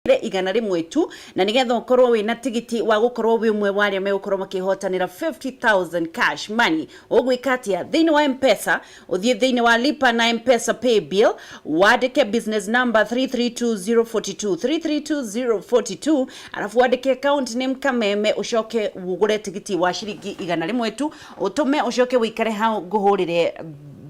igana rimwe tu na nigetha ukorwo wina tigiti wa gukorwo wi umwe wa aria megukorwo makihotanira 50,000 cash money ogwikatia thini wa M-Pesa uthie thini wa lipa na M-Pesa pay bill wadike business number 332042 332042 alafu wadike account name Kameme ushoke ugure tigiti wa shiringi igana rimwe tu utume ushoke wikare ha guhurire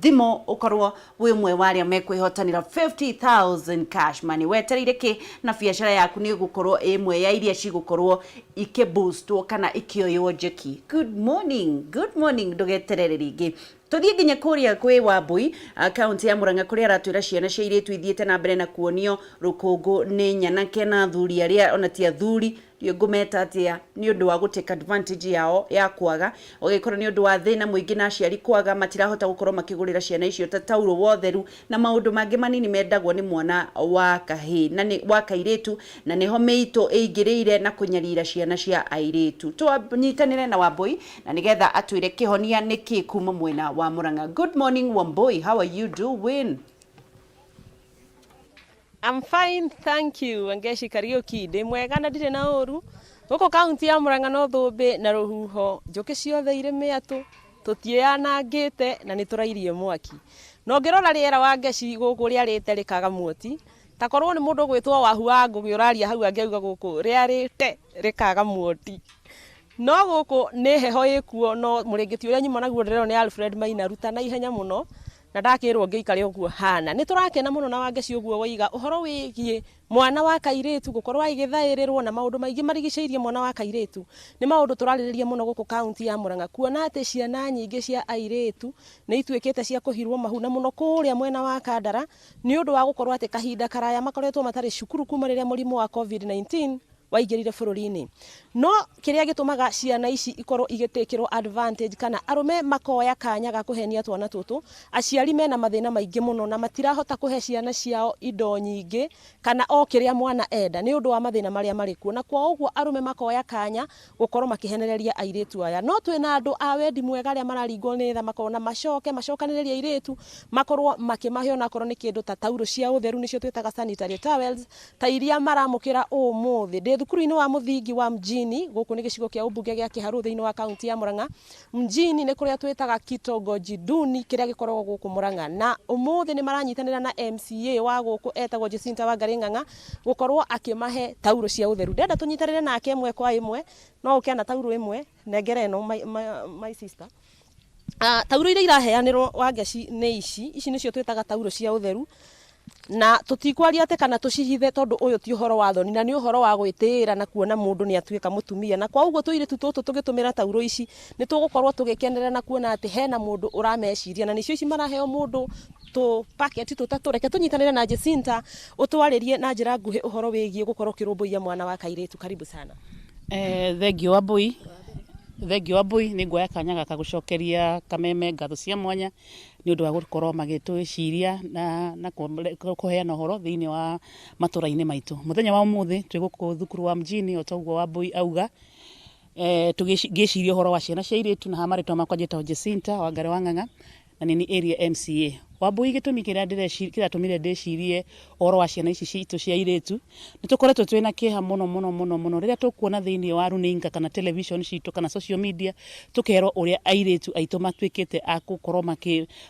thimo ukorwo wi umwe wa aria mekwihotanira 50,000 cash money wetereire ki na biashara yaku ni gukorwo imwe ya iria cigukorwo ike boostwo kana ikioyo jeki. Good morning ndugeterere ringi tuthie nginya kuria kwi Wambui account ya Muranga kuria aratwira ciana cia iritu ithiete na mbere na kuonio rukungu ni nyanake na thuri aria ona ti athuri dio ngumeta atia ni undu wa guteka advantage yao ya kwaga ogikora ni undu wa thina muingi na aciari kwaga matirahota gukorwo makigurira ciana icio ta tauro wotheru na maundu mangi manini mendagwo ni mwana wa kahi na ni wa kairitu na niho meito eigirire na kunyarira ciana cia airitu twanyitanire na Wambui na nigetha atwire kihonia niki kuma mwena wa Muranga. Good morning Wambui, how are you doing? I'm fine, thank you. Angeshi Kariuki de mwega na ndire na oru. Goko county ya Muranga no thumbi na ruhuho. Njuki ciothe ire miatu. Tutianangite na niturairie mwaki. No ngirora riera wa Angeshi guku ria rite rikaga muoti. Takorwo ni mundu gwitwo wahu wangu giuraria hau angeuga guku ria rite rikaga muoti. No guku ni heho ikuo no muringiti uria nyuma naguo ndirero ni Alfred Maina ruta na ihenya muno. Na ndakirwo ngeikare uguo hana ni turakena muno na Wangeci uguo waiga uhoro wigie mwana wa kairitu gukorwa igithairirwo na maundu maingi marigiceirie mwana wa kairitu ni maundu turaririria muno guku county ya Muranga kuona ati ciana nyingi cia airitu ni itwikite cia kuhirwo mahuna muno kuria mwena wa Kandara ni undu wa gukorwa ati kahinda karaya makoretwo matari cukuru kuma riria murimu wa COVID-19 waigirire bururi-ini no kiria gitumaga ciana ici ikorwo igitikirwo advantage kana arume makoya kanya ga kuhenia twana tutu aciari mena mathina maingi muno na matirahota kuhe ciana ciao indo nyingi kana o kiria mwana enda ni undu wa mathina maria marikuo na kwa uguo arume makoya kanya gukorwo makihenereria airitu aya no twina andu a wendi mwega aria mararingwo ni tha makona macokaniriria airitu makorwo makimahe ona korwo ni kindu ta tauro cia utheru nicio twitaga sanitary towels ta iria maramukira umuthi thukuru-ini wa muthingi wa mjini guku ni gicigo kia ubunge gia Kiharu thiini wa county ya Muranga mjini ni kuria twitaga kitongoji duni kiria gikoragwo guku Muranga na umuthi ni maranyitanira na MCA wa guku etagwo Jacinta wa Garinganga gukorwo akimahe tauro cia utheru ndenda tunyitanire nake imwe kwa imwe no ukiana tauro imwe negere no my sister tauro iria iraheanirwo Wangeci ni ici nicio twitaga tauro cia utheru na tutikwaria ate kana tucihithe tondu uyu ti uhoro wa thoni na ni uhoro wa gwitira na kuona mundu ni atuika mutumia na kwa uguo tuire tutu tugitumira tauro ici ni tugukorwo tugikenera na kuona ati hena mundu urameciria na nicio ici maraheo mundu tu packet tutatu reke tunyitanire na Jacinta utwaririe na njira nguhi uhoro wigie gukorwo kirumbuia mwana wa kairitu. Karibu sana. Thengio Wambui ni ngoya kanya gaka gucokeria Kameme ngatho cia mwanya ni undu wa gukorwo magitwiciria na kuheana uhoro thiini wa matura-ini maitu. Muthenya wa umuthi twi guku thukuru wa mjini otoguo Wambui auga tugiciria uhoro wa ciana cia iritu na hamaritwa makwa njitwo Jacinta wa Ngare wa Ng'ang'a na nini area MCA. Wambui gitumi kiria tumire ndicirie uhoro wa ciana ici citu cia iritu ni tukoretwo twina kiha muno riria tukuona thiini wa runinga kana television citu kana social media tukerwo uria airitu aitu matwikite akukorwo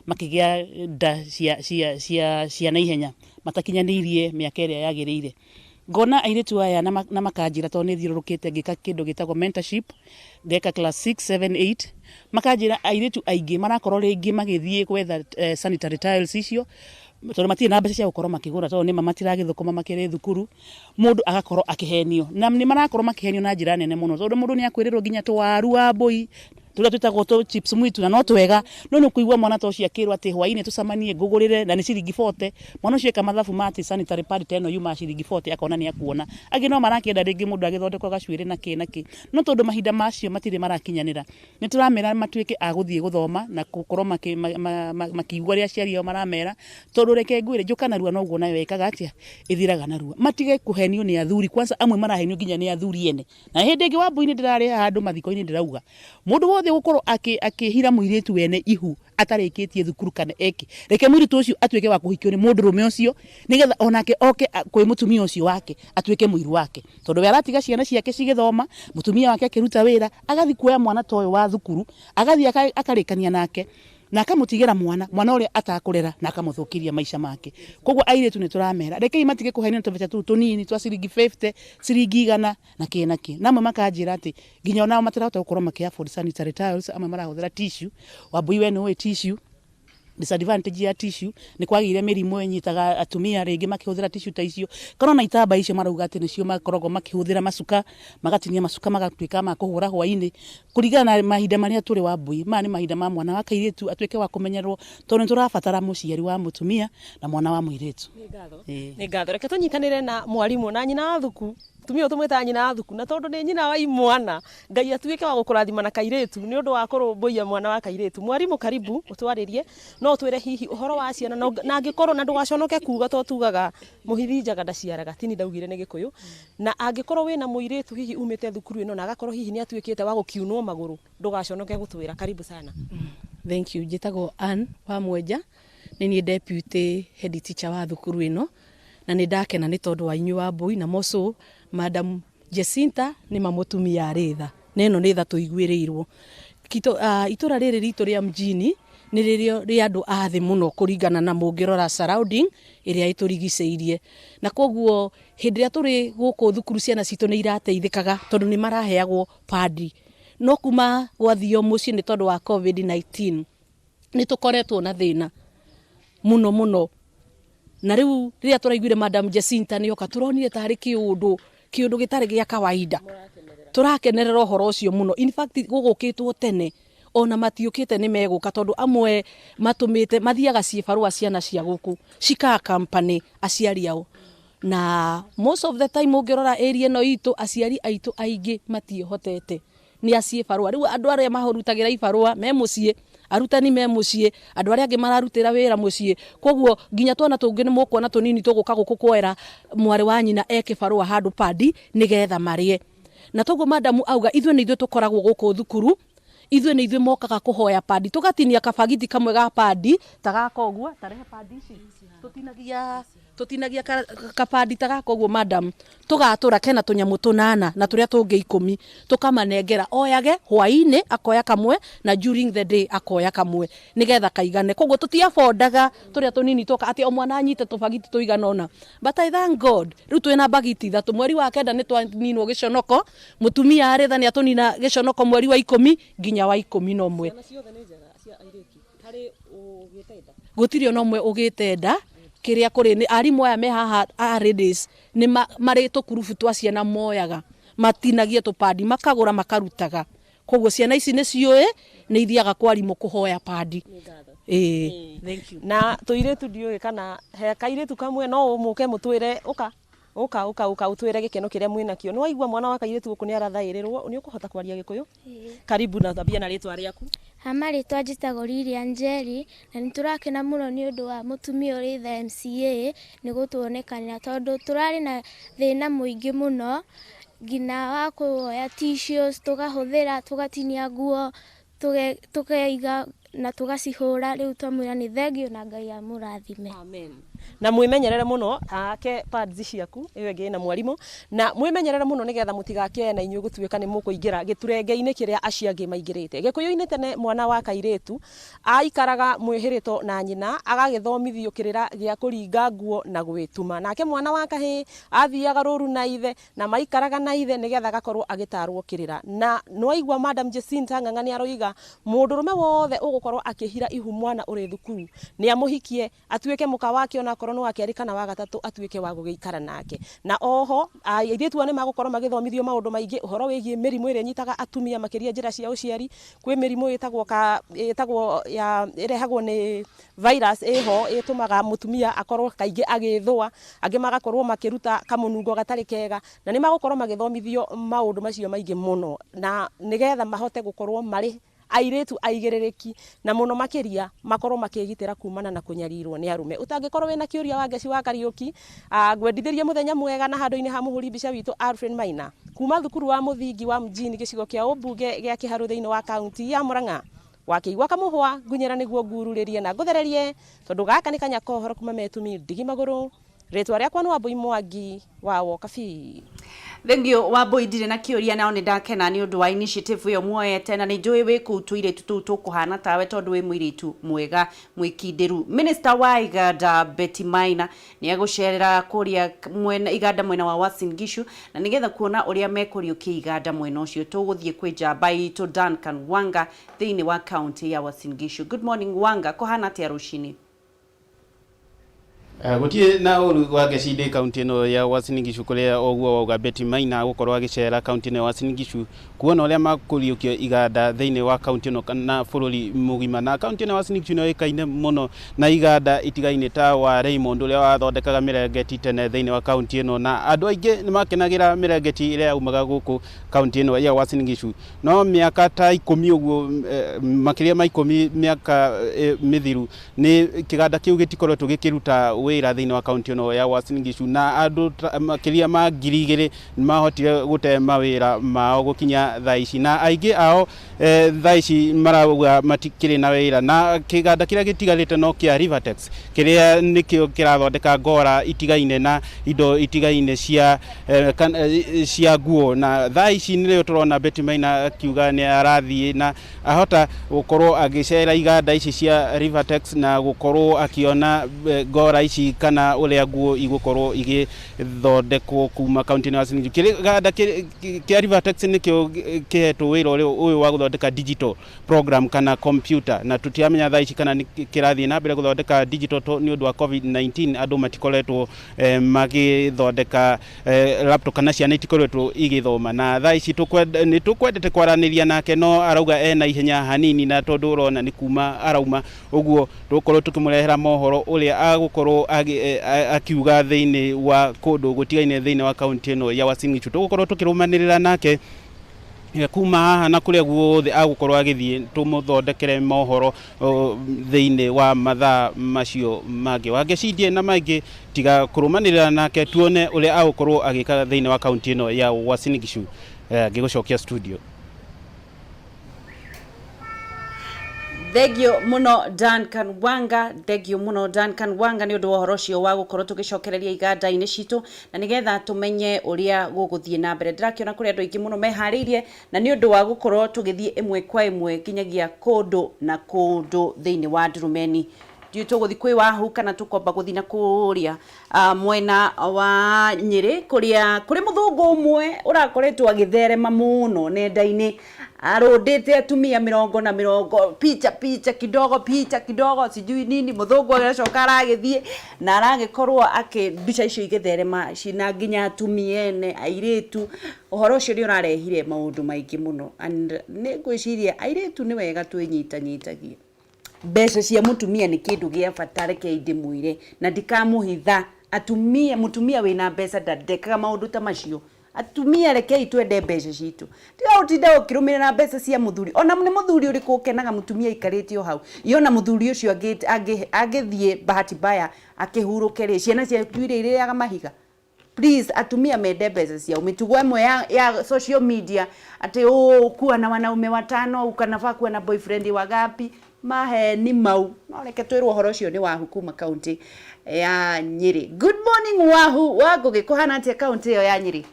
makigia nda cia naihenya matakinyanirie miaka iria yagirire ngona airitu aya na makanjira to ni thirurukite ngika kindu gitagwo mentorship ngeka class 6 7 8 makanjira airitu aingi marakorwo ringi magithie gwetha sanitary tiles icio tondu matirĩ na mbeca cia gukorwo makigura tondu ni matiragithukuma makiri thukuru mundu agakorwo akihenio na ni marakorwo makihenio na njira nene muno tondu mundu ni akwirirwo nginya twaru Wambui turia twitagwo to chips mwitu na no twega no ni kuigwa mwana to cia kirwa ati hwaini tucamanie ngugurire na ni ciringi 40 mwana ucio eka mathabu mati sanitary pad teno yuma ciringi 40 akona ni akuona agi no marakienda ringi mundu agithondekwa gacuire na ki no tondu mahinda macio matire marakinyanira ni turamera matwike aguthie guthoma na gukorwo makiigwa ria ciari yo maramera tondu reke ngwire njuka narua no guo nayo ekaga atia ithiraga narua matige kuhenio ni athuri kwanza amwe marahenio nginya ni athuri ene na hindi ngi Wambui ni ndirari handu mathiko-ini ndirauga mundu wothe ndabate gukorwo akihira muiritu wene ihu atarikitie thukuru kana eki reke muiritu ucio atuike wa kuhikio ni mundu rume ucio nigetha onake oke kwi mutumia ucio wake atuike muiru wake tondu we aratiga ciana ciake cigithoma mutumia wake akiruta wira agathi kuoya mwana toyo wa thukuru agathi akarikania nake na akamutigira mwana uria atakurera na akamuthukiria maisha make koguo airetu ni turamera reke imatige kuhaina tubecha tu tunini twa ciringi 50 ciringi 100 na kinaki namwe makanjira ati ginya onao matirahota gukorwo makia for sanitary towels ama marahuthira tissue wabui we no tissue disadvantage ya tissue ni kwagire mirimu enyitaga atumia ringi makihuthira tissue ta icio kana na itamba icio marauga ati nicio makorogo makihuthira masuka magatinia masuka magatuika ma kuhura hwaini kurigana na mahinda maria turi wabui mani mahinda ma mwana wa kairetu atuike wa kumenyerwo tondu turabatara muciari wa mutumia na mwana wa muiretu ni ngatho reke tunyitanire na mwarimu na nyina wa thuku tumia tumwita nyina wa thuku na tondu ni nyina wa imwana ngai atuike wa gukurathima na kairetu ni undu wa kurumbuia mwana wa kairetu mwarimu karibu utwaririe no twire hihi uhoro wa ciana na angikorwo na ndugaconoke kuga to tugaga muhithinjaga ndaciaraga tini ndaugire ni gikuyu na angikorwo wina muiretu hihi umite thukuru ino na agakorwo hihi ni atuikite wa gukiunwo maguru ndugaconoke gutwira karibu sana. Thank you. Jitagwo Ann wa Mwenja ni deputy head teacher wa thukuru ino na ni ndakena ni tondu wa inyu wa Mbui na moso Madam Jacinta ni mamutumia aritha neno ni tha tuiguirirwo itura riri ritu ria mjini ni ririo ria andu athi muno kuringana na mungirora surrounding iria iturigiceirie na koguo hindi ria turi guku thukuru ciana citu ni irateithikaga tondu ni maraheagwo padi no kuma gwathio muci ni tondu wa COVID-19 ni tukoretwo na thina muno na riu riria turaiguire Madam Jacinta ni oka turonire tari kiundu gitari gia kawaida turakenerera horo ucio muno in fact gugukitwo tene ona matiukite ni meguka tondu amwe matumite mathiaga cibarua ciana cia guku cika company aciari ao na most of the time ungirora area no itu aciari aitu aingi matihotete ni acibarua riu andu aria mahorutagira ibarua me mucie arutani me mucie andu aria angi mararutira wira mucie koguo ginya twana tungi ni mukuona tunini tuguka guku kwera mwari wa nyina eke barua handu padi nigetha marie na toguo madamu auga ithwe ni ithwe tukoragwo guku thukuru ithwe ni ithwe mokaga kuhoya padi tugatinia kabagiti kamwe ga padi tagaka ogua tarehe padi ici tutinagia kapadi tagaka ogua madam tugatura kena tunyamu tunana na turia tungi 10 tukamanengera oyage hwaine akoya kamwe na during the day akoya kamwe nigetha kaigane koguo tutiafondaga turia tunini toka ati o mwana anyite tubagiti tuiganona but I thank God riu twina bagiti thatu mweri wa kenda ni twaninwo giconoko mutumia aretha ni atunina giconoko mweri wa 10 ginya wa 11 gutiri ona mwe ugitenda kiria kuri ni arimu aya me haha ladies ni mari tukurubu twa ciana moyaga matinagie tupadi makagura makarutaga koguo ciana ici ni ciuye ni ithiaga kwa arimu kuhoya padi thank you na tuiretu ndiuge kana he kairetu kamwe no muke mutwire uka utwire gikeno kiria mwina kio ni waigua mwana wa kairetu guku ni arathairirwo ni ukuhota kwaria gikuyu karibu na tabia na ritwa riaku hamari twajitagwo Lilia Njeri na niturakena muno ni undu wa mutumia uritha MCA ni gutuonekanira tondu turari na thina muingi muno ngina wa kuoya tissues tugahuthira tugatinia nguo tukaiga na tugacihura riu twamwira ni thengio na Ngai amurathime amen na mwimenyerere muno ake pads ciaku iwe ngi na mwarimu na mwimenyerere muno nigetha mutigake na inyu gutuika ni mukuingira giturenge-ini kiria aciangi maingirite gikuyu-ini tene mwana wa kairetu aikaraga mwihirito na nyina agagithomithio kirira gia kuringa nguo na gwituma nake mwana wa kahi athiaga ruru na ithe na maikaraga na ithe nigetha gakorwo agitarwo kirira na nwaigwa Madam Jacinta ng'ang'ani aroiga mundurume wothe ugukorwo akihira ihu mwana uri thukuru ni amuhikie atuike muka wake ona korwo wake ari kana wa gatatu atuike wa gugiikara nake na oho airitu ane magukorwo magithomithio maundu maingi uhoro wigie mirimu iria nyitaga atumia makiria njira cia uciari kwi mirimu itagwo ya irehagwo ni virus eho itumaga mutumia akorwo kaingi agithwa angi magakorwo makiruta kamunungo gatari kega na ni magukorwo magithomithio maundu macio maingi muno na nigetha mahote gukorwo mari airetu aigerereki na muno makiria makorwo makigitira kumana na kunyarirwo ni arume utangikorwo wina kiuria wa ngeci wa Kariuki ngwendithirie muthenya mwega na handu-ini ha muhuri mbica witu Alfred Maina kuma thukuru wa muthingi wa mjini gicigo kia ubunge gia Kiharu thiini wa kaunti ya Murang'a wakiigwa kamuhwa ngunyera niguo ngururirie na nguthererie tondu gaka ni kanyakohoro Kameme TV ndigi maguru ritwa riakwa ni Wambui Mwangi wa Wokabi. Thengio Wambui ndire na kiuria nao ni ndakena ni undu wa initiative yo muoyete na ni njui wiku tuire tutu kuhana tawe tondu wi mwiritu mwega mwikindiru. Minister wa iganda Betty Maina ni agucerera kuria mwena iganda mwena wa Uasin Gishu na nigetha kuona uria mekuriukia iganda mwena ucio tuguthie kwi njamba itu Duncan Wanga thiini wa county ya Uasin Gishu. Good morning Wanga, kuhana atia rucini? Gutie na uru wa gecinde county no ya Uasin Gishu kuria oguo wauga Betty Maina gukorwo agicera county no ya Uasin Gishu kuona uria makuriukio iganda thiini wa county no kana bururi mugima na county no ya Uasin Gishu no ikaine muno na iganda itigaine ta wa Raymond uria wathondekaga mirengeti tene thiini wa county no na andu aingi ni makenagira mirengeti iria umaga guku county no ya Uasin Gishu no miaka ta 10 uguo makiria ma 10 miaka mithiru ni kiganda kiu gitikoretwo gikiruta wira thiini wa county no ya Uasin Gishu na andu makiria ma 2,000 mahotire gute mawira mao gukinya thaici na aingi ao thaici marauga matikiri na wira na kiganda kiria gitigarite no kia Rivertex kiria nikio kirathondeka ngora itigaine na indo itigaine cia nguo na thaici nirio turona Betty Maina akiuga ni arathie na ahota gukorwo agicera iganda ici cia Rivertex na gukorwo akiona ngora ici kana uria nguo igukorwo igithondekwo kuma county ya Uasin Gishu kiganda kia Rivertex nikio kihetwo wira uyu wa guthondeka digital program kana computer na tutiamenya thaici kana kirathie na mbere guthondeka digital ni undu wa COVID-19 andu matikoretwo magithondeka laptop kana ciana itikoretwo igithoma na thaici ni tukwendete kwaraniria nake no arauga ena ihenya hanini na tondu urona ni kuma arauma uguo tukorwo tukimurehera mohoro uria agukorwo akiuga thiini wa kundu gutigaine thiini wa county no ya Uasin Gishu tugukorwo tukirumanirira nake kuma haha na kuria guothe agukorwo agithie tumuthondekere mohoro thiini wa mathaa macio mangi wangecindie na maingi tiga kurumanirira nake tuone uria agukorwo agika thiini wa county no ya Uasin Gishu. Ngigucokia studio. Thegio muno Duncan Wanga, thegio muno Duncan Wanga ni undu wa horo cio wa gukorwo tugicokereria iganda-ini citu na nigetha tumenye uria guguthie na mbere. Ndirakiona kuri andu aingi muno mehariirie na ni undu wa gukorwo tugithie imwe kwa imwe kinyagia kundu na kundu thiini wa Ndurumeni. Ndiu tuguthi kwi wahu kana tukomba guthi na kuria mwena wa Nyeri kuria kuri muthungu umwe urakoretwo agitherema muno nenda-ini arundite atumia 40 picha kidogo sijui nini muthungu agacoka aragithie na aragikorwo mbica icio igitherema cina nginya atumia ene airitu uhoro ucio ni urarehire maundu maingi muno and ni ngwiciria airitu ni wega twinyitanyitagie mbeca cia mutumia ni kindu gia fatare keindi mwire na ndikamuhitha atumia mutumia wina mbeca ndandekaga maundu ta macio atumia rekei twende mbeca citu tiga utinda ukirumira na mbeca cia muthuri ona ni muthuri uriku ukenaga mutumia ikaritio hau yona muthuri ucio agithie bahati baya akihurukeria ciana cia tuire iriaga mahiga. Please atumia mende mbeca cia mitugo imwe ya social media ati kuwa na wanaume 5 ukanafaa kuwa na boyfriend wagapi maheni mau no reke twirwo horo cio ni wa hukuma county ya Nyeri. Good morning wahu wagugi kuhana atia county ya Nyeri?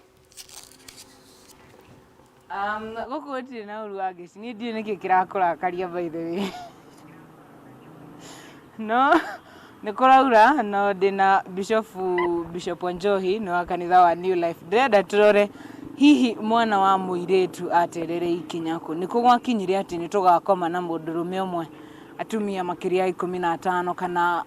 Guku tiri na uru wageci ni ndiye niki kirakurakaria by the way no nikuraura no ndina Bishop Njohi no kanitha wa New Life ndenda turore hihi mwana wa muiretu aterere ikinyaku nikugwakinyire ati nitugakoma na mundurume umwe atumia makiria 15 kana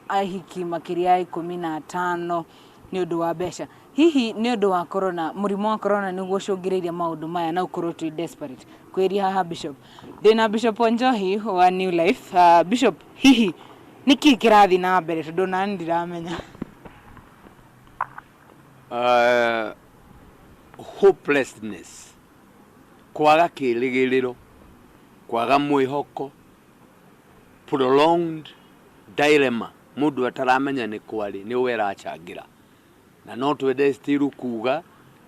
ahiki makiria 15 ni undu wa besha hihi ni undu wa corona murimo wa corona niguo cungiriria maundu maya na ukorwo twi desperate kweri haha Bishop ndina Bishop Njohi wa New Life. Bishop hihi niki kirathi na mbere tondu na ndiramenya hopelessness, kwaga kirigiriro, kwaga mwihoko, prolonged dilemma, mundu ataramenya ni kwari ni wera achangira na no twende still kuga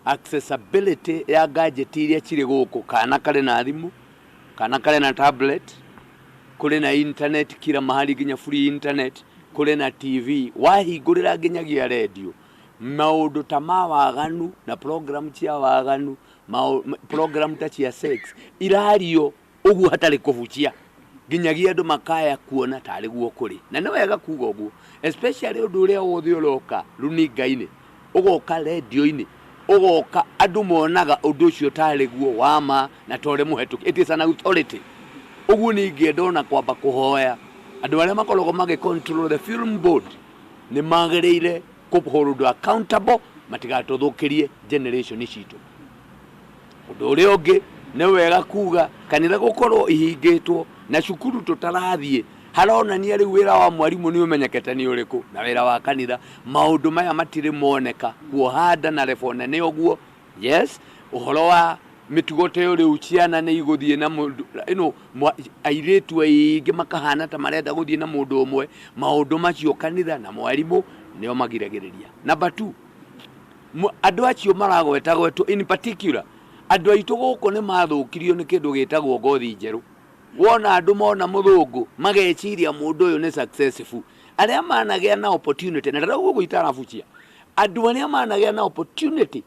accessibility ya gadget iria ciri guku, kana kare na thimu, kana kare na tablet, kuri na internet kila mahali, ginya free internet, kuri na TV, wahingurira ginyagia radio. Maundu ta mawaganu na program cia waganu, program ta cia sex irario ugu hatari kuvucia, ginyagia andu makaya kuona tari guo kuri. Na no wega kuga uguo, especially undu uria wothe uroka runinga-ini, ugoka radio-ini, ugoka andu monaga undu ucio tari guo wama na tore muhetuki. It is an authority. Uguo ningi ndona kwamba kuhoya andu aria makoragwo magi control the film board ni magirire kuhold accountable, matigatuthukirie generation citu. Undu uria ungi ni wega kuga kanitha gukorwo ihingitwo na cukuru tutarathie haronania riu wira wa mwarimu ni umenyekete ni uriku, na wira wa kanitha maundu maya matire moneka kuohanda na refona ni oguo. Yes, uhoro wa mitugote uri uciana ni iguthie na mundu airetu aingi makahana ta marenda guthie na mundu umwe. Maundu macio kanitha na mwarimu nio magiragiriria. Number 2, andu acio maragwetagwo in particular, andu aitu guku ni mathukirio ni kindu gitagwo ngothi njeru. Wona andu mona muthungu mageciria mundu uyu ni successful, aria managia na opportunity na rau guitara fucia, andu aria managia na opportunity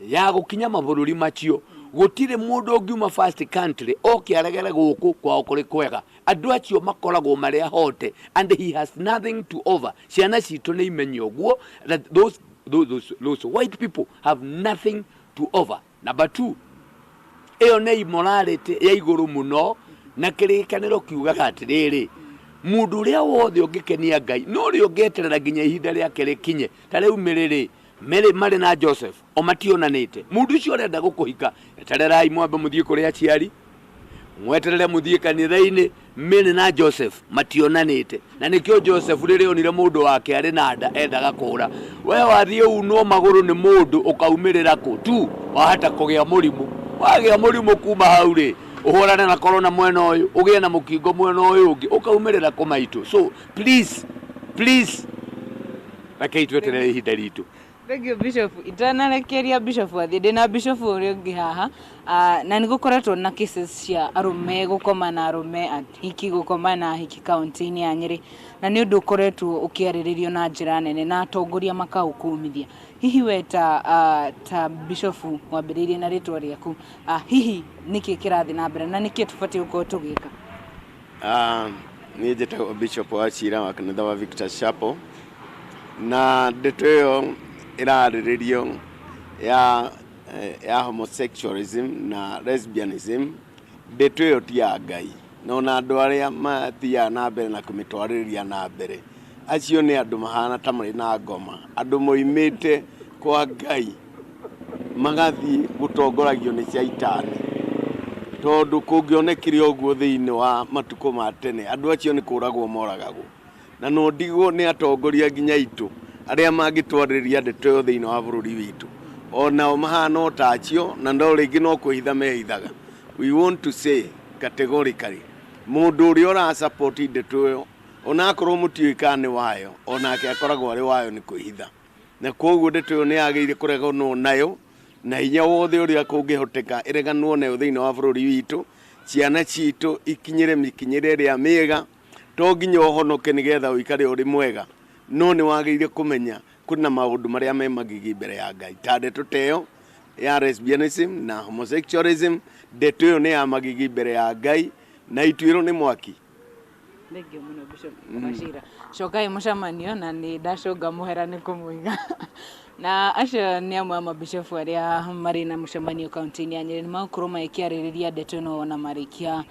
ya gukinya mabururi macio, gutire mundu ungiuma first country okiaregere guku kwa okuri kwega. Andu acio makoragwo maria hote and he has nothing to offer. Ciana citu ni imenyo guo that those white people have nothing to offer. Number 2, iyo ni immorality ya iguru muno, na kirikaniro kiugaga atiriri mundu uria wothe ungikenia Ngai no ri ungeterera ginya ihinda riake rikinye. Ta riu Mary mari na Joseph o mationanite. Mundu ucio arenda gukuhika, etererai mwambe muthie kuri aciari, mweterere muthie kanitha-ini. Mary na Joseph mationanite, na nikio Joseph riri onire mundu wake ari na nda endaga kura. We wathie unwo maguru ni mundu ukaumirira ku tu wahata kugia murimu. Wagia murimu kuma hau ri uhorane na corona mwena uyu, ugie na mukingo mwena uyu ungi, ukaumirira kumaitu. So please reke tweterere ihinda ritu. Thank you Bishop. Itanarekeria Bishop athi ndina Bishop uri ungi haha, na nigukoretwo na cases cia arume gukoma na arume hiki gukoma na hiki county-ini ya Nyeri, na ni undu ukoretwo ukiariririo na njira nene na atongoria makaukumithia. Hihi we ta Bishop wambiririe na ritwa riaku, hihi niki kirathi na mbere na niki tubatie uko tugika? Ni njĩtagwo Bishop wa Chira wa kanitha wa Victor Chapel, na ndeto iyo irarĩrĩrio ya homosexualism na lesbianism. Ndeto iyo ti ya Ngai, no na andu aria mathia na mbere na kumitwarĩrĩria na mbere, acio ni andu mahana ta marĩ na ngoma, andu moimĩte kwa Ngai magathie gutongoragio ni shaitani. Tondu kungionekire uguo thiini wa matuko ma tene, andu acio ni kuragwo moragagwo, na no ndigwo ni atongoria ginya itu aria mangitwarĩrĩria ndeto yo thiini wa bururi witu, ona mahana ta acio na ndo ringi no kuhitha mehithaga. We want to say categorically, mundu uria ora support ndeto yo ona akorwo mutiikane wayo, onake akoragwo ari wayo ni kuhitha, na koguo ndeto yo ni yageire kureganwo nayo na hinya wothe uria kungihoteka ireganwo nayo thiini wa bururi witu. Ciana citu ikinyire mikinyire ria miega, to nginya uhonoke nigetha uikare uri mwega, no ni wageire kumenya kuna maundu maria me magigi mbere ya Ngai. Ta ndeto teyo ya lesbianism na homosexualism, ndeto yo ni ya magigi mbere ya Ngai na itwiro ni mwaki. Thank you muno Bishop Mashira. Shokai mushamanio na ni ndacunga muhera ni kumuiga. Na acio ni amwe a Bishop aria mari na mushamanio kaunti-ini ya Nyeri, ni makorwo magikiarĩrĩria ndeto ĩno na marikia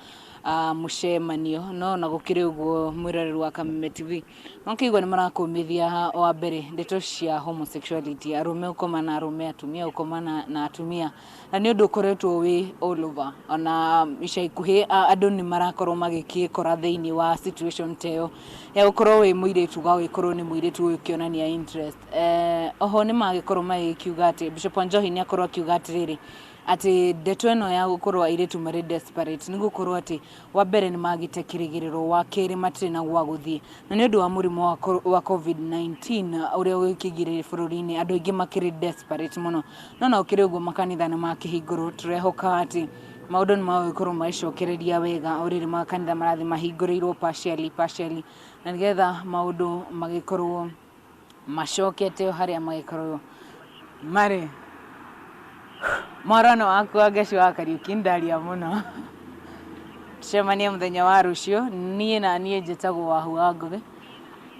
mushemanio no na gukiri uguo mwiroreri wa Kameme Tv nokigwa ni marakumithia wa mbere ndeto cia homosexuality, arume ukoma na arume, atumia ukoma na atumia, na ni undu ukoretwo wi all over. Ona ica ikuhi andu ni marakorwo magikikora thiini wa situation teo ya ukorwo wi muiritu ga wikorwo ni muiritu ukionania interest. Oho ni magikorwo magikiuga ati Bishop Njohi ni akorwo akiuga atiriri ati ndeto eno ya gukorwo airetu mari desperate ni gukorwo ati wa mbere nĩ magĩte kĩrĩgĩrĩro, wa kerĩ matirĩ na gwa gũthiĩ, na nĩ ũndũ wa mũrimũ wa COVID-19 ũrĩa ũgĩkĩgĩrĩire bũrũri-inĩ, andũ aingĩ makĩrĩ desperate mũno, no ũkĩrĩ ũguo makanitha nĩ makĩhingũrwo. Tũrehoka atĩ maũndũ nĩ magũgĩkorwo magĩcokereria wega o rĩrĩ makanitha marathi mahingũrĩirwo partially, na nĩgetha maũndũ magĩkorwo macokete harĩa magĩkorwo marĩ. Mwarano waku wa Ngeshi wa Kariuki ndaria mũno. Tucemanie mũthenya wa rũciũ, niĩ njĩtagwo Wahua Ngũgĩ,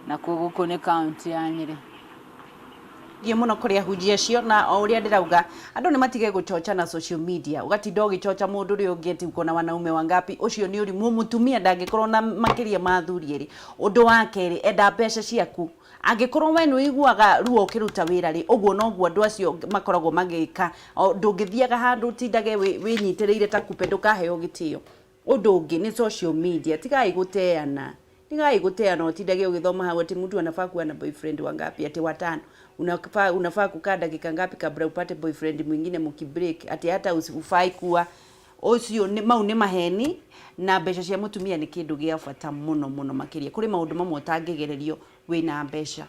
na gũkũ nĩ kaunti ya Nyĩrĩ. Mũno kũrĩa hunjia acio, na o ũrĩa ndĩrauga andũ nĩ matige gũchocha na social media, ũgatinda ũgĩchocha mũndũ ũrĩa ũngĩ ati uko na wanaume wangapi. Ũcio nĩ ũrimũ. Mũtumia ndangĩkorwo na makĩria ma athuri erĩ. Ũndũ wa kerĩ, enda mbeca ciaku. Angĩkorwo we nĩ ũiguaga ruo ũkĩruta wĩra rĩ, ũguo noguo andũ acio makoragwo magĩka. Ndũngĩthiaga handũ ũtindage wĩnyitĩrĩire ta kupe, ndũkaheo gĩtĩo. Ũndũ ũngĩ nĩ social media, tigai gũteana. Tigai gũteana ũtindage ũgĩthoma hau ati mtu anafaa kuwa na boyfriend wangapi, ati watano. Unafaa kukaa dakika ngapi kabla upate boyfriend mwingine mkibreak, ati hata ufai kuwa. Ucio mau nĩ maheni, na mbeca cia mutumia nĩ kĩndũ gĩa bata mũno makĩria. Kũrĩ maũndũ mamwe ũtangĩgererio wĩna mbeca,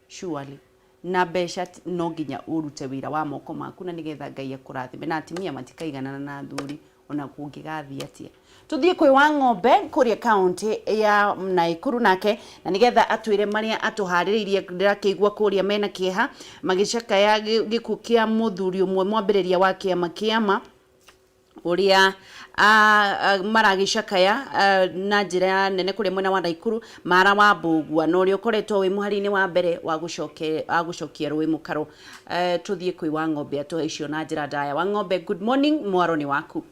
surely. Na mbeca no nginya ũrute wĩra wa moko maku, na nĩgetha Ngai akũrathime. Na atumia matikaiganana na athuri ona kũngĩgathiĩ atĩa. Tuthiĩ kwĩ Wang'ombe kũrĩa kaunti ya Naikuru nake, na nĩgetha atwĩre marĩa atũharĩrĩirie. Ndĩrakĩigua kũrĩa mena kĩeha magĩcakaya gĩkuũ kĩa mũthuri ũmwe mwambĩrĩria wa kĩama ũrĩa maragĩcakaya na njĩra nene kũrĩa mwena wa Naikuru, Mara wa Mbũgua, na ũrĩa ũkoretwo wĩ mũhari-inĩ wa mbere wa gũcokia rũĩ mũkaro. Tuthiĩ kwĩ Wang'ombe atũhe icio na njĩra ndaya. Wang'ombe, good morning, mwaro nĩ waku.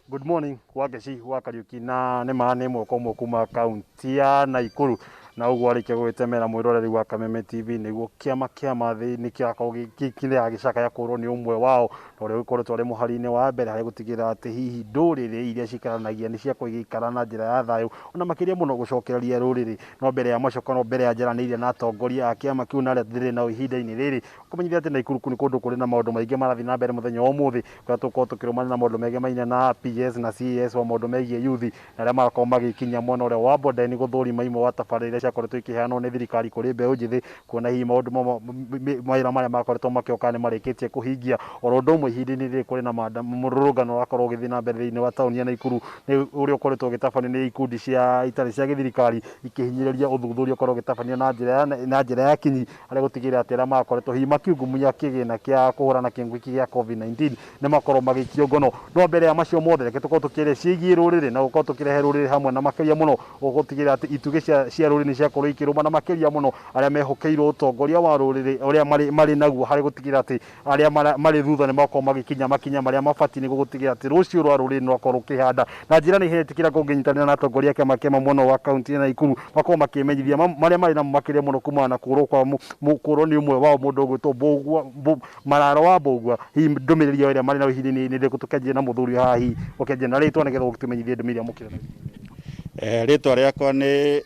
Good morning kwa Ngeshi wa Kariuki, na nĩ maana ĩmwe kuma kaunti ya Naikuru, na ũguo arĩkia gũgĩtemera mwĩroreri wa Kameme Tv nĩguo kĩama thĩ nĩ kĩrakorwo gĩkĩrĩa gĩcakaya kũrwo nĩ ũmwe wao, na ũrĩa ũkoretwo arĩ mũhari-inĩ wa mbere harĩ gũtigĩrĩra atĩ hihi ndũrĩrĩ iria cikaranagia nĩ ciakorwo igĩikara na njĩra ya thayũ, ona makĩria mũno gũcokereria rũrĩrĩ. No mbere ya macokano, mbere ya njaranĩirie na atongoria a kĩama kĩu na arĩa ndĩrĩ nao ihinda-inĩ rĩrĩ, ũkũmenyithia atĩ Naikuru nĩ kũndũ kũrĩ na maũndũ maingĩ marathiĩ na mbere mũthenya wa ũmũthĩ, kũrĩa tũkorwo tũkĩrũmana na maũndũ megemainie na PS na CES, wa maũndũ megiĩ youth, na arĩa magakorwo magĩkinyia mwena ũrĩa wa Bondeni gũthũrima imwe wa tabarĩra iria ciakoretwo ikĩheanwo nĩ thirikari kũrĩ mbeũ njĩthĩ, kuona hihi maũndũ mawĩra marĩa makoretwo makĩoka nĩ marĩkĩtie kũhingia. Oro ũndũ ũmwe ihinda-inĩ rĩrĩ kũrĩ na mũrũrũngano ũrakorwo ũgĩthiĩ na mbere thĩinĩ wa taũni ya Naikuru, ũrĩa ũkoretwo ũgĩtabanio nĩ ikundi itarĩ cia gĩthirikari ikĩhinyĩrĩria ũthuthuria ũkorwo ũgĩtabanio na njĩra ya kinyi, harĩa gũtigĩrĩra atĩ arĩa magakoretwo hihi makiungumia kĩgĩna gĩa kũhũrana kĩngũki gĩa COVID-19 nĩ makorwo magĩikio ngono. No mbere ya macio mothe, reke tũkorwo tũkĩaria ciĩgiĩ rũrĩrĩ na gũkorwo tũkĩrehe rũrĩrĩ hamwe, na makĩria mũno gũtigĩrĩra atĩ itugĩ cia rũrĩrĩ nĩ ciakorwo ikĩrũma, na makĩria mũno arĩa mehokeirwo ũtongoria wa rũrĩrĩ ũrĩa marĩ naguo harĩ gũtigĩrĩra atĩ arĩa marĩ thutha nĩ makorwo magĩkinya makinya marĩa mabatiĩ nĩguo gũtigĩrĩra atĩ rũciũ rwa rũrĩrĩ nĩ rwakorwo rũkĩhanda na njĩra nĩ ihetikĩra kũngĩnyitanĩra na atongoria kĩama mwena wa kaunti ya Naikuru, makorwo makĩmenyithia marĩa marĩ namo makĩria mũno kumana na kũrwo nĩ ũmwe wao, mũndũ ũgwĩtwo Mararo wa Mbũgua. Hihi ndũmĩrĩri ĩrĩa marĩ na ihinda-inĩ nĩ rĩkũ, tũkĩanjia na mũthuri haha, hihi ũkĩanjia na rĩtwa nĩgetha ũgĩtũmenyithie ndũmĩrĩri ya mũkĩra. Rĩtwa rĩakwa nĩ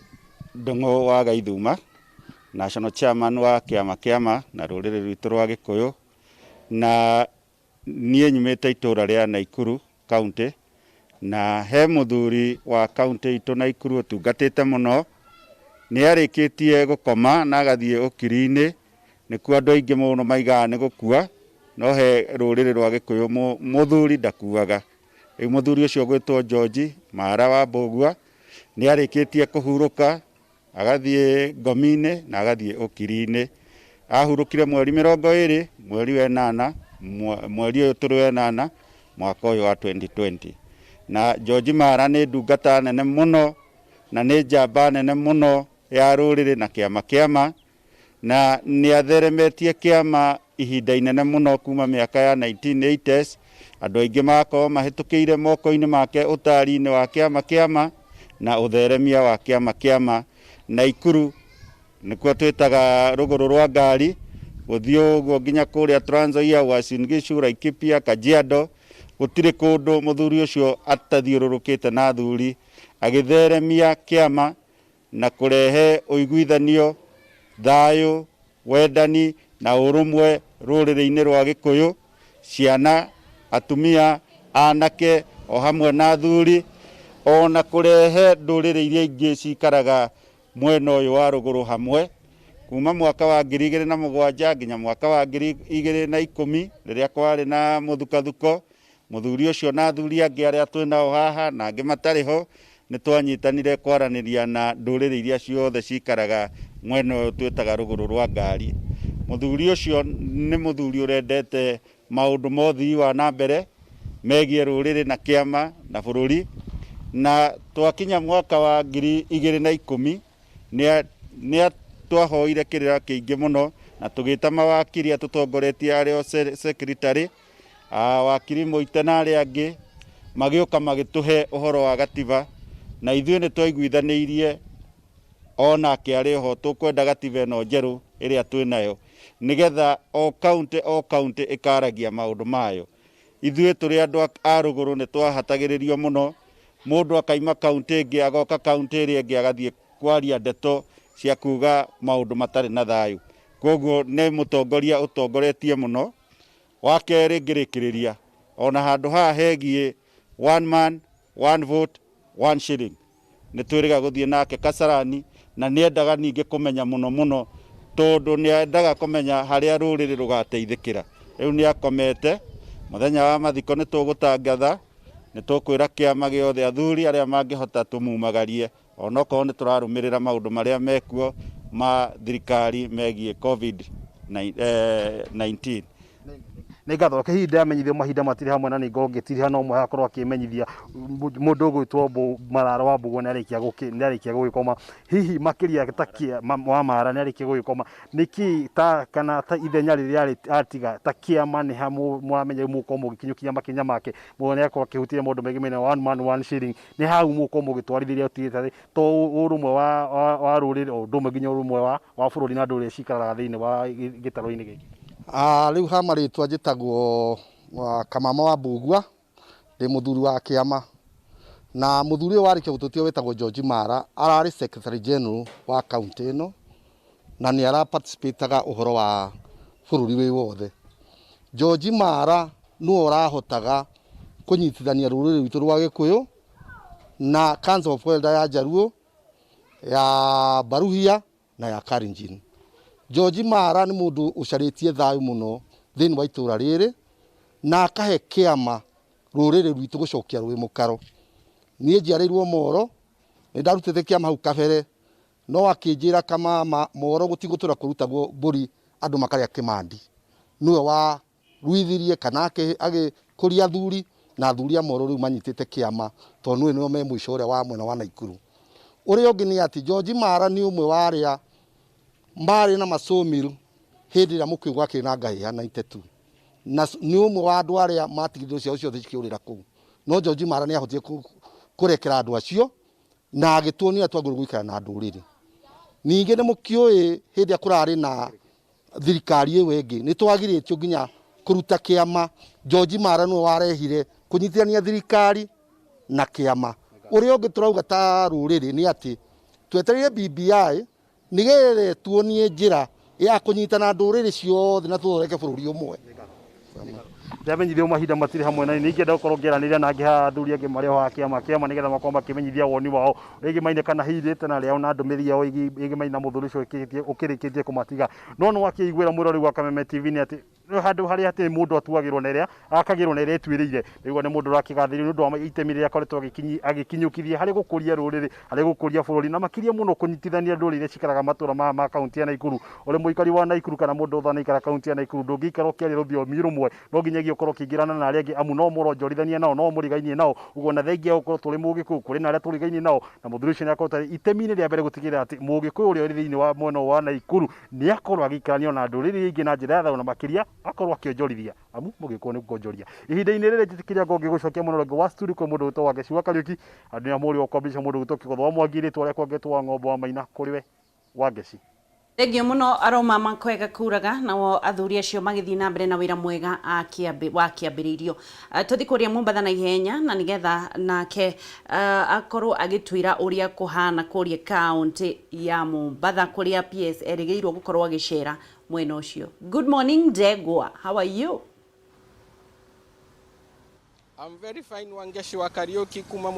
Ndũng'ũ wa Gaithuma, National Chairman wa kĩama na rũrĩrĩ rwitũ rwa Gĩkũyũ, na niĩ nyumĩte itũra rĩa Naikuru kaunti, na he mũthuri wa kaunti itũ Naikuru ũtungatĩte mũno, nĩ arĩkĩtie gũkoma na agathiĩ ũkiri-inĩ, nĩkuo andũ aingĩ mũno maigaga nĩ gũkua, no he rũrĩrĩ rwa Gĩkũyũ mũthuri ndakuaga. Rĩu mũthuri ũcio gwĩtwo George Mara wa Mbũgua nĩ arĩkĩtie kũhurũka, agathiĩ ngomi-inĩ na agathiĩ ũkiri-inĩ. Ahurũkire mweri 20 mweri wa 8 mweri ũyũ tũrĩ wa 8 mwaka ũyũ wa 2020. Na George Mara nĩ ndungata nene mũno na nĩ njamba nene mũno ya rũrĩrĩ na kĩama, na nĩ atheremetie kĩama ihinda inene mũno kuma mĩaka ya 1980s. Andũ aingĩ makorwo mahĩtũkĩire moko-inĩ make ũtari-inĩ wa kĩama na ũtheremia wa kĩama. Naikuru nĩkuo twĩtaga rũgũrũ rwa ngari, gũthiĩ ũguo nginya kũrĩa Trans Nzoia, Uasin Gishu, Laikipia, Kajiado, gũtirĩ kũndũ mũthuri ũcio atathiũrũrũkĩte na athuri agĩtheremia kĩama na kũrehe ũiguithanio, thayũ, wendani na ũrũmwe rũrĩrĩ-inĩ rwa Gĩkũyũ, ciana, atumia, anake, o hamwe na athuri ona kurehe ndurire iria ingĩ cikaraga mwena ũyũ wa rũgũrũ hamwe kuma mwaka wa 2007 nginya mwaka wa 2010 rĩrĩa kwarĩ na mũthukathuko. Mũthuri ũcio na athuri angĩ arĩa twĩnao haha na angĩ matarĩ ho nĩ twanyitanire kwaranĩria na ndũrĩrĩ iria ciothe cikaraga mwena ũyũ twĩtaga rũgũrũ rwa ngari. Mũthuri ũcio nĩ mũthuri ũrendete maũndũ ma ũthii wa na mbere megiĩ rũrĩrĩ na kĩama na bũrũri, na twakinya mwaka wa 2010 nĩ twahoire kĩrĩra kĩingĩ mũno na tũgĩta mawakiri atũtongoretie arĩo secretary wakiri Mũite na arĩa angĩ magĩũka magĩtũhe ũhoro wa gatiba, na ithuĩ nĩ twaiguithanĩirie onake arĩ ho tũkwenda gatiba ĩno njerũ ĩrĩa twĩnayo nĩgetha o kaunti ĩkaragia maũndũ mayo. Ithuĩ tũrĩ andũ a rũgũrũ nĩ twahatagĩrĩrio mũno, mũndũ akaima kaunti ĩngĩ agoka kaunti ĩrĩa ĩngĩ agathiĩ kwaria ndeto cia kuga maũndũ matarĩ na thayũ. Koguo nĩ mũtongoria ũtongoretie mũno. Wa kerĩ ngĩrĩkĩrĩria ona handũ haha hegiĩ one man one vote one shilling nĩ twĩrĩga gũthiĩ nake Kasarani, na nĩ endaga ningĩ kũmenya mũno tondũ nĩ endaga kũmenya harĩa rũrĩrĩ rũgateithĩkĩra. Rĩu nĩ akomete, mũthenya wa mathiko nĩ tũgũtangatha, nĩ tũkwĩra kĩama gĩothe athuri arĩa mangĩhota tũmumagarie onokorwo nĩ tũrarũmĩrĩra maũndũ marĩa mekuo ma thirikari megiĩ COVID-19. nĩ ngatho kĩhinda amenyithio mahinda matirĩ hamwe na nĩ ngongĩtiri no mwe akorwo akĩmenyithia mũndũ ũgwĩtwo Mararo wa Mbugo nĩ arĩkia gũgĩkoma. Hihi makĩria takia wa Mara nĩ arĩkia gũgĩkoma, nĩkĩ kana ta ithenya rĩrĩa atiga ta kĩama nĩ hamwe mwamenya mũkorwo mũgĩkinyũkia makinya make mũone akorwo akĩhutia maũndũ megiĩ mena one man one shilling, nĩ hau mũkorwo mũgĩtwarithĩria ũtigĩtarĩ to ũrũmwe wa rũrĩrĩ o ũndũ ũmwe nginya ũrũmwe wa bũrũri na ndũrĩrĩ cikaraga thĩinĩ wa gĩtarũ-inĩ gĩkĩ. Rĩu ha marĩtwa njĩtagwo Kameme wa Mbugua, ndĩ mũthuri wa kĩama, na mũthuri ũyũ warĩkia gũtũtia wĩtagwo George Mara ararĩ Secretary General wa kaunti ĩno na nĩ araparticipataga ũhoro wa bũrũri wĩ wothe. George Mara nĩwe ũrahotaga kũnyitithania rũrĩrĩ rwitũ rwa Gĩkũyũ na Council of Elder ya Jaruo, ya Baruhia na ya Kalenjin. George Mara nĩ mũndũ ũcarĩtie thayũ mũno thĩinĩ wa itũra rĩrĩ na akahe kĩama rũrĩrĩ rwitũ gũcokia rwĩ mũkaro. Niĩ njiarĩirwo Moro, nĩ ndarutĩte kĩama hau kabere, no akĩnjĩra Kamama Moro gũtigũtũra kũrutagwo mbũri andũ makarĩa kĩmandi. Nĩwe wa ruithirie kana agĩkũria athuri na athuri a Moro rĩu manyitĩte kĩama tondũ nĩwe me mũico ũrĩa wa mwena wa Naikuru. Ũrĩa ũngĩ nĩ atĩ George Mara nĩ ũmwe wa arĩa mbarĩ na macomiru hĩndĩ ĩrĩa mũkĩu gwakĩrĩ na ngahĩha 92, na nĩ ũmwe wa andũ arĩa matigithio ciao ciothe cikĩũrĩra kũu. No George Mara nĩ ahotire kũrekera andũ acio na agĩtuonia twagĩrĩirwo gũikara na ndũrĩrĩ. Ningĩ nĩ mũkĩũĩ hĩndĩ ĩrĩa kũrarĩ na thirikari ĩyo ĩngĩ nĩ twagirĩtio nginya kũruta kĩama. George Mara nĩwe warehire kũnyitithania thirikari na kĩama. Ũrĩa ũngĩ tũrauga ta rũrĩrĩ nĩ atĩ twetereire BBI nĩgetha tuonie njĩra ya kũnyitana ndũrĩrĩ ciothe na tũthondeke bũrũri ũmwe. Ndamenyithio mahinda matirĩ hamwe na nĩ ingĩenda gũkorwo ngĩaranĩria na angĩ haha athuri angĩ marĩ ho kĩama nĩgetha makorwo makĩmenyithia woni wao rĩngĩ maine kana hihi rĩtana rĩao na ndũmĩrĩri yao ĩngĩ maina mũthuri ũcio ũkĩrĩkĩtie kũmatiga. No nĩ wakĩiguĩra mũrori wa Kameme TV nĩ atĩ handũ harĩa hatirĩ mũndũ atuagĩrwo na ĩrĩa akagĩrwo na ĩrĩa ĩtuĩrĩire, rĩu nĩ mũndũ ũrakĩgathĩrĩrio nĩ ũndũ wa itemi rĩrĩa akoretwo agĩkinyũkithia harĩ gũkũria rũrĩrĩ, harĩ gũkũria bũrũri na makĩria mũno kũnyitithania ndũrĩrĩ iria cikaraga matũra ma kaunti ya Naikuru. Ũrĩ mũikari wa Naikuru kana mũndũ ũthanaikara kaunti ya Naikuru ndũngĩikara ũkĩaria rũthiomi rũmwe, no nginyagia ũkorwo ũkĩingĩrana na arĩa angĩ amu no mũronjorithania nao no mũrigainie nao. Ũguo na thengia gũkorwo tũrĩ Mũgĩkũyũ kũrĩ na arĩa tũrigainie nao, na mũthuri ũcio nĩ akorwo itemi-inĩ rĩa mbere gũtigĩrĩra atĩ Mũgĩkũyũ ũrĩa ũrĩ thĩinĩ wa mwena wa Naikuru nĩ akorwo agĩikarania na ndũrĩrĩ ingĩ na njĩra ya thayũ na makĩria akorwo akĩonjorithia amu Mũgĩkũyũ nĩ kuonjoria. Ihinda-inĩ rĩrĩ njĩtĩkĩria ngongĩ gũcokia mũno rĩngĩ wa studio kwa mũndũ ũtwo wake Ciwa Kariuki, andũ ya mũri wa kwambĩrĩria mũndũ ũtwo Kĩgotho wa Mwangi rĩtwa rĩakwa ngetwo Ng'ombe wa Maina kũrĩ we Wangeci. Thengiũ mũno aroma makwega kuraga nao athuri acio magĩthiĩ na mbere na wĩra mwega wa kĩambĩrĩirio. Tũthi kũrĩa Mombatha na ihenya na nĩgetha nake akorwo agĩtwĩra ũrĩa kũhana kũrĩa kaunti ya Mombatha kũrĩa PS erĩgĩirwo gũkorwo agĩcera mwena ũcio. Good morning Ndegwa, how are you? I'm very fine Wangeshi wa Kariuki kuma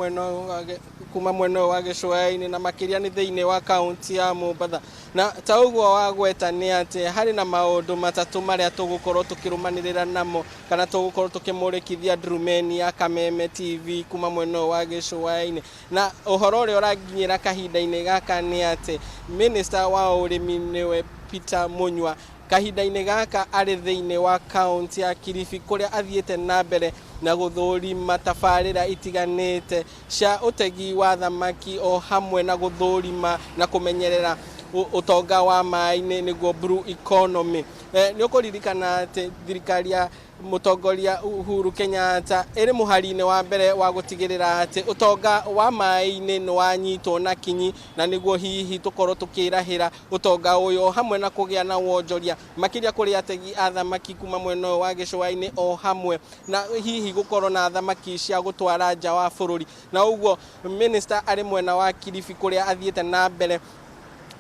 mweno wa Gĩcũa-inĩ na makĩria nĩ thĩinĩ wa kaunti ya Mombatha. Na ta ũguo wagweta nĩ atĩ harĩ na maũndũ matatũ marĩa tũgũkorwo tũkĩrũmanĩrĩra namo kana tũgũkorwo tũkĩmũrĩkithia ndurumeni ya Kameme TV kuma mweno wa Gĩcũa-inĩ. Na ũhoro ũrĩa ũranginyĩra kahinda-inĩ gaka nĩ atĩ Minister wa ũrĩmi nĩwe Peter Munywa kahinda-inĩ gaka arĩ thĩinĩ wa kaunti ya Kilifi kũrĩa athiĩte na mbere na gũthũrima tabarĩra itiganĩte cia ũtegi wa thamaki o hamwe na gũthũrima na kũmenyerera ũtonga wa maĩ-inĩ nĩguo blue economy. Nĩ ũkũririkana atĩ thirikari ya mũtongoria Uhuru Kenyatta ĩrĩ mũhari-inĩ wa mbere wa gũtigĩrĩra atĩ ũtonga wa maĩ-inĩ nĩ wanyitwo na kinyi na nĩguo hihi tũkorwo tũkĩrahĩra ũtonga ũyũ hamwe na kũgĩa na wonjoria makĩria kũrĩ ategi a thamaki kuma mwena ũyũ wa Gĩcũa-inĩ o hamwe na hihi gũkorwo na thamaki cia gũtwara nja wa bũrũri. Na ũguo minister arĩ mwena wa Kilifi kũrĩa athiĩte na mbere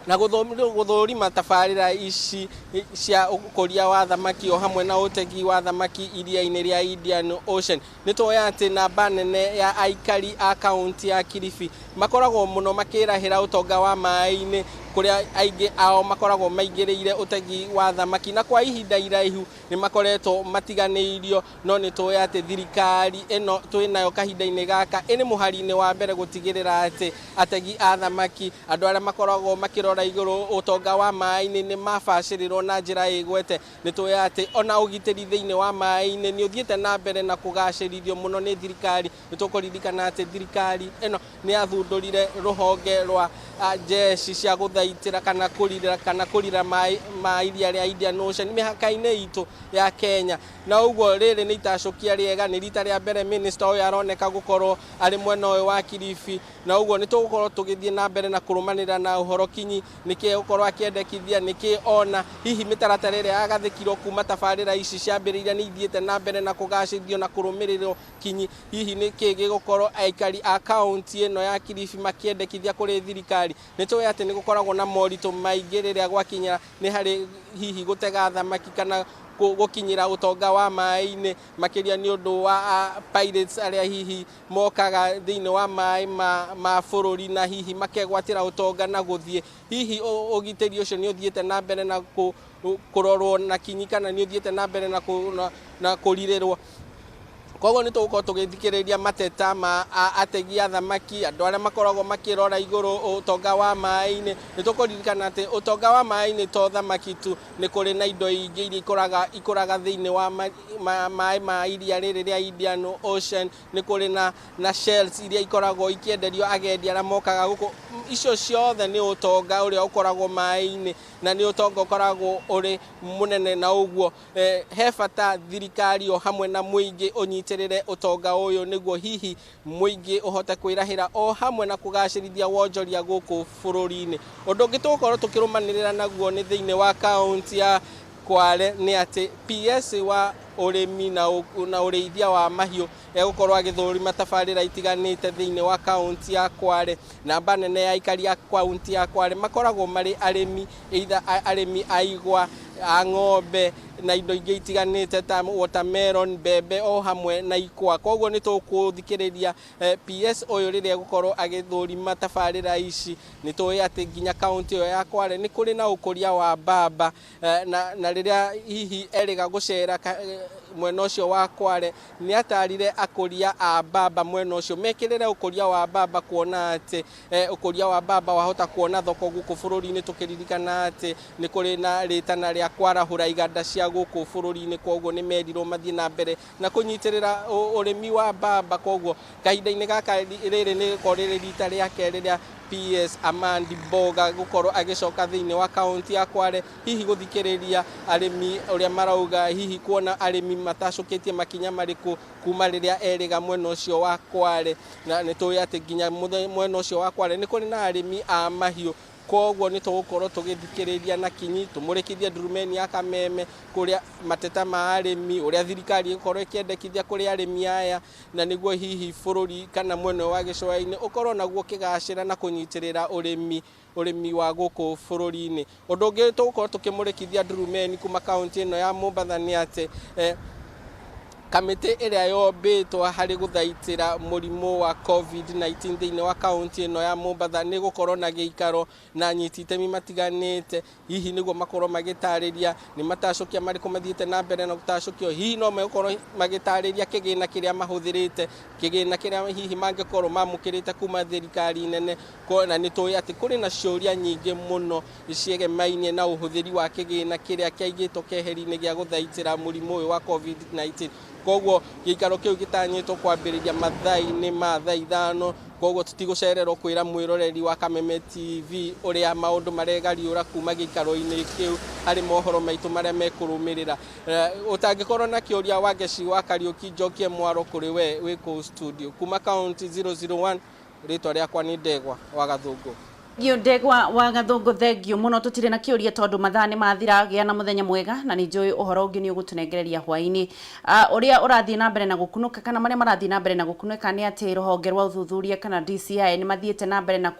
na gũthũrima tabarĩra ici cia ũkũria wa thamaki o hamwe na ũtegi wa thamaki iria-inĩ rĩa Indian Ocean. Nĩ tũĩ atĩ namba nene ya aikari a kaunti ya Kilifi makoragwo mũno makĩrahĩra ũtonga wa maĩ-inĩ kũrĩa aingĩ ao makoragwo maingĩrĩire ũtegi wa thamaki na kwa ihinda iraihu nĩ makoretwo matiganĩirio, no nĩ tũĩ atĩ thirikari ĩno twĩnayo kahinda-inĩ gaka ĩrĩ mũhari-inĩ wa mbere gũtigĩrĩra atĩ ategi a thamaki andũ arĩa makoragwo makĩrora igũrũ ũtonga wa maĩ-inĩ nĩ mabacĩrĩrwo na njĩra ĩgwete. Nĩ tũĩ atĩ ona ũgitĩri thĩinĩ wa maĩ-inĩ nĩ ũthiĩte na mbere na kũgacĩrithio mũno nĩ thirikari. Nĩ tũkũririkana atĩ thirikari ĩno nĩ yathundũrire rũhonge rwa jeshi cia gũthaitĩra kana kũrira maĩ iria rĩa Indian Ocean mĩhaka-inĩ itũ ya Kenya. Na ũguo rĩrĩ nĩ itacũkia rĩega, nĩ rita rĩa mbere minister ũyũ aroneka gũkorwo arĩ mwena ũyũ wa Kilifi, na ũguo nĩ tũgũkorwo tũgĩthiĩ na mbere na kũrũmanĩrĩra na ũhoro kinyi nĩkĩ gũkorwo akĩendekithia nĩkĩ ona hihi mĩtaratara ĩrĩa yagathĩkirwo kuma tabarĩra ici ciambĩrĩirie nĩ ithiĩte na mbere na kũgacĩrithio na kũrũmĩrĩrwo kinyi. Hihi nĩkĩ gĩgũkorwo aikari a kaunti ĩno ya Kilifi makĩendekithia kũrĩ thirikari. Nĩ tũĩ atĩ nĩ gũkoragwo na moritũ maingĩ rĩrĩa gwakinya nĩ harĩ hihi gũtega thamaki kana gũkinyĩra ũtonga wa maĩ-inĩ makĩria nĩ ũndũ wa pirates arĩa hihi mokaga thĩinĩ wa maĩ ma bũrũri na hihi makegwatĩra ũtonga na gũthiĩ. Hihi ũgitĩri ũcio nĩ ũthiĩte na mbere na kũrorwo na kinyi kana nĩ ũthiĩte na mbere na kũrirĩrwo. Koguo nĩ tũgũkorwo tũgĩthikĩrĩria mateta ma ategi a thamaki, andũ arĩa makoragwo makĩrora igũrũ ũtonga wa maĩ-inĩ. Nĩ tũkũririkana atĩ ũtonga wa maĩ-inĩ to thamaki tu, nĩ kũrĩ na indo ingĩ iria ikũraga thĩinĩ wa maĩ ma iria rĩrĩ rĩa Indian Ocean. Nĩ kũrĩ na shells iria ikoragwo ikĩenderio agendi arĩa mokaga gũkũ. Icio ciothe nĩ ũtonga ũrĩa ũkoragwo maĩ-inĩ na nĩ ũtonga ũkoragwo ũrĩ mũnene, na ũguo he bata thirikari o hamwe na mũingĩ ũnyitĩrĩre ũtonga ũyũ nĩguo hihi mũingĩ ũhote kwĩrahĩra o hamwe na kũgacĩrithia wonjoria gũkũ bũrũri-inĩ. Ũndũ ũngĩ tũgũkorwo tũkĩrũmanĩrĩra naguo nĩ thĩinĩ wa kaunti ya Kwale nĩ atĩ PS wa ũrĩmi na ũrĩithia wa mahiũ egũkorwo agĩthũrima tabarĩra itiganĩte thĩinĩ wa kaunti ya Kwale. Namba nene ya aikari a kaunti ya Kwale makoragwo marĩ arĩmi, either arĩmi a igwa, a ng'ombe na indo ingĩ itiganĩte ta watermelon, mbembe o hamwe na ikwa. Koguo nĩ tũkũthikĩrĩria PS ũyũ rĩrĩa egũkorwo agĩthũrima tabarĩra ici. Nĩ tũĩ atĩ nginya kaunti ĩyo ya Kwale nĩ kũrĩ na ũkũria wa mbamba na rĩrĩa hihi erĩga gũcera mwena ũcio wa Kwale nĩ atarire akũria a mbamba mwena ũcio mekĩrĩre ũkũria wa mbamba, kuona atĩ ũkũria wa mbamba wahota kuona thoko gũkũ bũrũri-inĩ, tũkĩririkana atĩ nĩ kũrĩ na rĩtana rĩa kwarahũra iganda cia gũkũ bũrũri-inĩ. Koguo nĩ merirwo mathiĩ na mbere na kũnyitĩrĩra ũrĩmi wa mbamba. Koguo kahinda-inĩ gaka rĩrĩ nĩ gũkorwo rĩrĩ rita rĩa kerĩ rĩa PS Amandi Mboga gũkorwo agĩcoka thĩinĩ wa kaunti ya Kwale, hihi gũthikĩrĩria arĩmi ũrĩa marauga, hihi kuona arĩmi matacũkĩtie makinya marĩkũ kuma rĩrĩa erĩga mwena ũcio wa Kwale. Na nĩ tũĩ atĩ nginya mwena ũcio wa Kwale nĩ kũrĩ na arĩmi a mahiũ. Koguo nĩ tũgũkorwo tũgĩthikĩrĩria na kinyi, tũmũrĩkithie ndurumeni ya Kameme kũrĩa mateta ma arĩmi, ũrĩa thirikari ĩgũkorwo ĩkĩendekithia kũrĩ arĩmi aya, na nĩguo hihi bũrũri kana mwena wa Gĩcũa-inĩ ũkorwo naguo kĩgacĩra na kũnyitĩrĩra ũrĩmi wa gũkũ bũrũri-inĩ. Ũndũ ũngĩ tũgũkorwo tũkĩmũrĩkithia ndurumeni kuma kaunti ĩno ya Mombatha nĩ atĩ kamĩtĩ ĩrĩa yombĩtwo harĩ gũthaitĩra mũrimũ wa COVID-19 thĩinĩ wa kaunti ĩno ya Mombatha nĩ gũkorwo na gĩikaro na anyiti itemi matiganĩte, hihi nĩguo makorwo magĩtarĩria nĩ matacokia marĩkũ mathiĩte na mbere na gũtacũkio, hihi no megũkorwo magĩtarĩria kĩgĩna kĩrĩa mahũthĩrĩte, kĩgĩna kĩrĩa hihi mangĩkorwo mamũkĩrĩte kuma thirikari nene, na nĩ tũĩ atĩ kũrĩ na ciũria nyingĩ mũno ciegemainie na ũhũthĩri wa kĩgĩna kĩrĩa kĩaigĩtwo keheri-inĩ gĩa gũthaitĩra mũrimũ ũyũ wa COVID-19. Koguo gĩikaro kĩu gĩtanyĩtwo kwambĩrĩria mathaa-inĩ ma thaa 5, koguo tutigũcererwo kwĩra mwĩroreri wa Kameme TV ũrĩa maũndũ maregariũra kuma gĩikaro-inĩ kĩu harĩ mohoro maitũ marĩa mekũrũmĩrĩra. Ũtangĩkorwo na kĩũria Wangeci wa Kariũki, njokie mwaro kũrĩ we wĩ kũu studio. Kuma kaunti 001, rĩtwa rĩakwa nĩ Ndegwa wa Gathũngũ. Ndegwa wa Gathũngũ, thengio mũno. Tũtirĩ na kĩũria tondũ mathaa nĩ mathira. Gĩa na mũthenya mwega, na nĩ njũĩ ũhoro ũngĩ nĩ ũgũtũnengereria hwaĩ-inĩ. Ũrĩa ũrathiĩ na mbere na gũkunũka, kana marĩa marathiĩ na mbere na gũkunũka nĩ atĩ rũhonge rwa ũthuthuria kana DCI nĩ mathiĩte na mbere na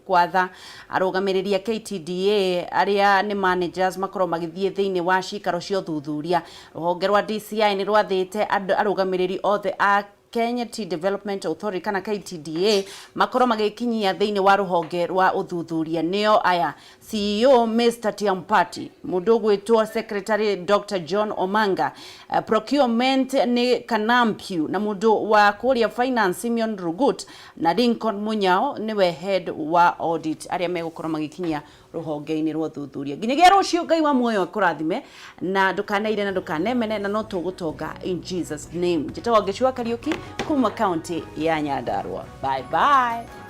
kwatha arũgamĩrĩri a KTDA arĩa nĩ managers makorwo magĩthiĩ thĩinĩ wa cikaro cia ũthuthuria. Rũhonge rwa DCI nĩ rwathĩte arũgamĩrĩri othe a Kenya Tea Development Authority kana KTDA makorwo magĩkinyia thĩinĩ wa rũhonge rwa ũthuthuria. Nĩo aya: CEO Mr. Tiampati, mũndũ ũgwĩtwo Secretary Dr. John Omanga, Procurement nĩ Kanampiu, na mũndũ wa kũrĩa Finance Simeon Rugut, na Lincoln Munyao nĩwe head wa audit, arĩa megũkorwo magĩkinyia rũhonge-inĩ rwa ũthuthuria. Nginyagia rũciũ, Ngai wa muoyo akũrathime, na ndũkaneire na ndũkanemene, na no tũgũtonga in Jesus name. Njĩtagwo Wangeci wa Kariũki kuma kaunti ya Nyandarua. Bye bye.